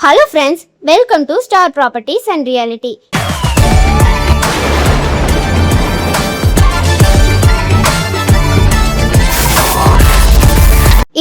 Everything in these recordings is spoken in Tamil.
Hello friends, welcome to Star Properties and Reality.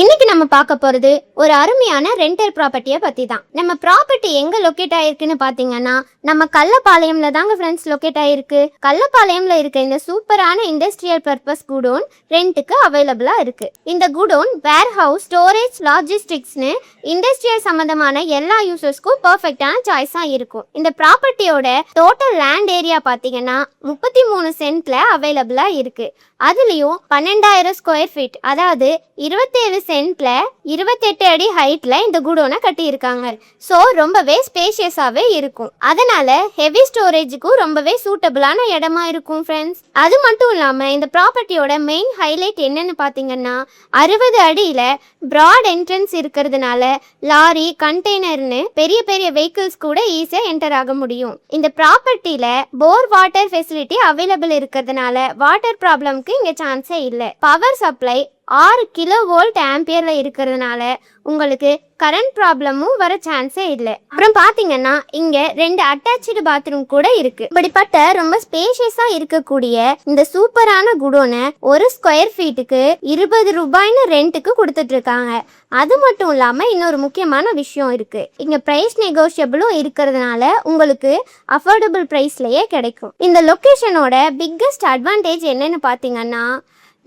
இன்னைக்கு நம்ம பார்க்க போறது ஒரு அருமையான ரெண்டல் ப்ராப்பர்ட்டியை பத்தி தான். நம்ம ப்ராப்பர்ட்டி எங்க லொக்கேட் ஆயிருக்குன்னு பாத்தீங்கன்னா நம்ம கள்ளப்பாளையம்ல தாங்க ஃப்ரெண்ட்ஸ் லொக்கேட் ஆயிருக்கு. கள்ளப்பாளையம்ல இருக்க இந்த சூப்பரான இண்டஸ்ட்ரியல் பர்பஸ் குடோன் ரெண்டுக்கு அவைலபிளா இருக்கு. இந்த குடோன் வேர் ஹவுஸ், ஸ்டோரேஜ், லாஜிஸ்டிக்ஸ்னு இண்டஸ்ட்ரியல் சம்பந்தமான எல்லா யூசர்ஸ்க்கும் பர்ஃபெக்டான சாய்ஸா இருக்கும். இந்த ப்ராப்பர்ட்டியோட டோட்டல் லேண்ட் ஏரியா பாத்தீங்கன்னா 33 சென்ட்ல அவைலபிளா இருக்கு. அதுலயும் 12,000 ஸ்கொயர் ஃபீட், அதாவது 27 சென்ட்ல 28 அடி ஹைட்ல இந்த குடோனை கட்டி இருக்காங்க. ஸோ ரொம்பவே ஸ்பேஷியஸாவே இருக்கும். அதனால ஹெவி ஸ்டோரேஜுக்கும் ரொம்பவே சூட்டபிளான இடமா இருக்கும் ஃப்ரெண்ட்ஸ். அது மட்டும் இல்லாம இந்த ப்ராப்பர்ட்டியோட மெயின் ஹைலைட் என்னன்னு பாத்தீங்கன்னா 60 அடியில பிராட் என்ட்ரன்ஸ் இருக்கிறதுனால லாரி, கண்டெய்னர்னு பெரிய பெரிய வெஹிக்கிள்ஸ் கூட ஈஸியா என்டர் ஆக முடியும். இந்த ப்ராப்பர்ட்டியில போர் வாட்டர் ஃபெசிலிட்டி அவைலபிள் இருக்கிறதுனால வாட்டர் ப்ராப்ளம்க்கு இங்க சான்ஸே இல்லை. பவர் சப்ளை 6 கிலோவோல்ட் ஆம்பியர்ல இருக்கிறதுனால உங்களுக்கு கரண்ட் ப்ராப்ளமும் வர சான்ஸே இல்லை. அப்புறம் பாத்தீங்கன்னா இங்க 2 அட்டாச்சு பாத்ரூம் கூட இருக்கு. இப்படிப்பட்ட ரொம்ப ஸ்பேஷியஸா இருக்கக்கூடிய இந்த சூப்பரான குடோனை ஒரு ஸ்கொயர் ஃபீட்டுக்கு 20 ரூபாய்னு ரெண்ட்டுக்கு கொடுத்துட்டு இருக்காங்க. அது மட்டும் இல்லாம இன்னொரு முக்கியமான விஷயம் இருக்கு. இங்க பிரைஸ் நெகோஷியபிளும் இருக்கிறதுனால உங்களுக்கு அஃபோர்டபுள் பிரைஸ்லயே கிடைக்கும். இந்த லொகேஷனோட பிக்கஸ்ட் அட்வான்டேஜ் என்னன்னு பாத்தீங்கன்னா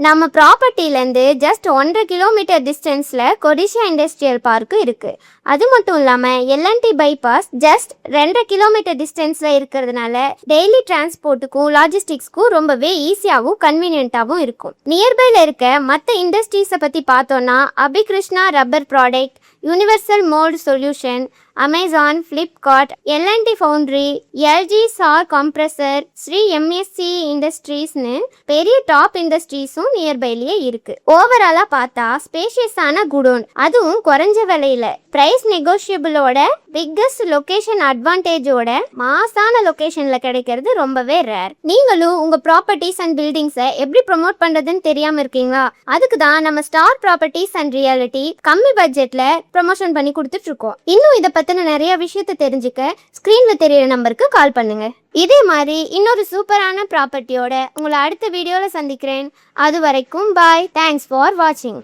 நம்ம ப்ராப்பர்ட்டிலேருந்து ஜஸ்ட் 1.5 கிலோமீட்டர் டிஸ்டன்ஸில் கொடிஷா இண்டஸ்ட்ரியல் பார்க்கு இருக்குது. அது மட்டும் இல்லாமல் எல்என்டி பைபாஸ் ஜஸ்ட் 2.5 கிலோமீட்டர் டிஸ்டன்ஸில் இருக்கிறதுனால டெய்லி டிரான்ஸ்போர்ட்டுக்கும் லாஜிஸ்டிக்ஸ்க்கும் ரொம்பவே ஈஸியாகவும் கன்வீனியண்ட்டாகவும் இருக்கும். நியர்பையில் இருக்க மற்ற இண்டஸ்ட்ரீஸை பற்றி பார்த்தோன்னா Abhikrishna rubber product, universal mould solution, Amazon, Flipkart, L&T foundry, LG சார் கம்ப்ரஸர், ஸ்ரீ எம்எஸ்சி இண்டஸ்ட்ரீஸ்னு பெரிய டாப் இண்டஸ்ட்ரீஸும் நியர்பைலேயே இருக்கு. ஓவராலா பார்த்தா ஸ்பேஷியஸான குடோன், அதுவும் குறைஞ்ச விலையில, பிரைஸ் நெகோஷியபிளோட பிக்கஸ்ட் லொகேஷன் அட்வான்டேஜோட மாசான லொகேஷன்ல கிடைக்கிறது ரொம்பவே ரேர். நீங்களும் உங்க ப்ராப்பர்ட்டிஸ் அண்ட் பில்டிங்ஸை எப்படி ப்ரொமோட் பண்றதுன்னு தெரியாம இருக்கீங்களா? அதுக்கு தான் நம்ம ஸ்டார் ப்ராப்பர்ட்டிஸ் அண்ட் ரியாலிட்டி கம்மி பட்ஜெட்ல ப்ரமோஷன் பண்ணி கொடுத்துட்டு இருக்கோம். இன்னும் இதை பத்தின நிறைய விஷயத்தை தெரிஞ்சுக்க ஸ்கிரீன்ல தெரியற நம்பருக்கு கால் பண்ணுங்க. இதே மாதிரி இன்னொரு சூப்பரான ப்ராப்பர்ட்டியோட உங்களை அடுத்த வீடியோல சந்திக்கிறேன். அது வரைக்கும் பாய். தேங்க்ஸ் ஃபார் வாட்சிங்.